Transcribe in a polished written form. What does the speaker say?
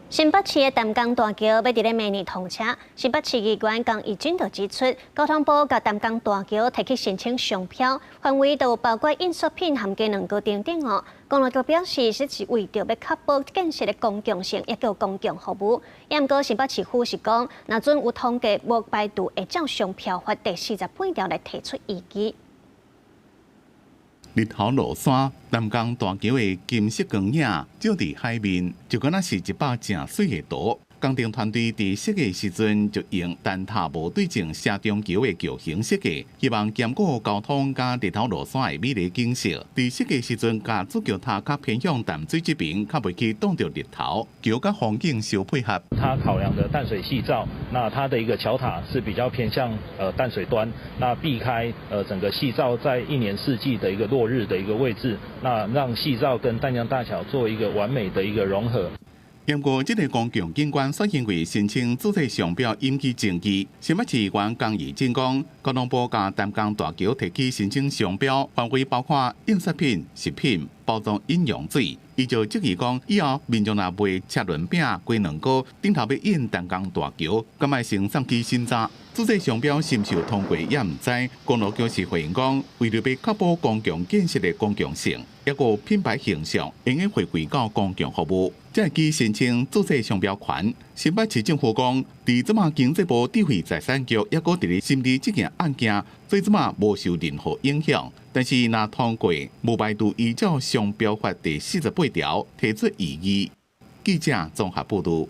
新北市的淡江大桥要伫咧明年通车。新北市议员江义军就指出，交通部甲淡江大桥提起申请商标，范围就包括印刷品含价2个等等哦。公路局表示，是为着要确保建设的公共性，也叫公共服务。也毋过新北市府是讲，若准有统计无排除会照商标法第48条来提出意见。日头落山，淡江大桥的金色光影照伫海面，就敢若是一把正水的刀。工程团队伫设计时阵就用单塔无对称下中桥的桥形设计，希望兼顾交通甲日头落山的美丽景色。伫设计时阵，甲主桥塔较偏向淡水这边，较袂去挡到日头，桥甲风景相配合。它考量的淡水系照，那它的一个桥塔是比较偏向淡水端，那避开整个系照在1年4季的一个落日的一个位置，那让系照跟淡江大桥做一个完美的一个融合。不过，这个公共景观却因为申请注册商标引起争议。新北市议员江义军讲，交通部甲淡江大桥提起申请商标，范围包括印刷品、食品、包装饮用水。伊就质疑讲，以后民众若卖车轮饼、鸡卵糕，顶头要印淡江大桥，敢卖先送去审查？注册商标是毋是有通过也毋知。公路局是回应讲，为了要确保公共建设的公共性，也有品牌形象，应该回归到公共服务。才去申请注册商标权。新北市政府讲，伫即马经济部智慧财产局也搁伫咧审理这件案件，所以即马无受任何影响。但是若通过，无排除依照商标法第48条提出异议。记者综合报道。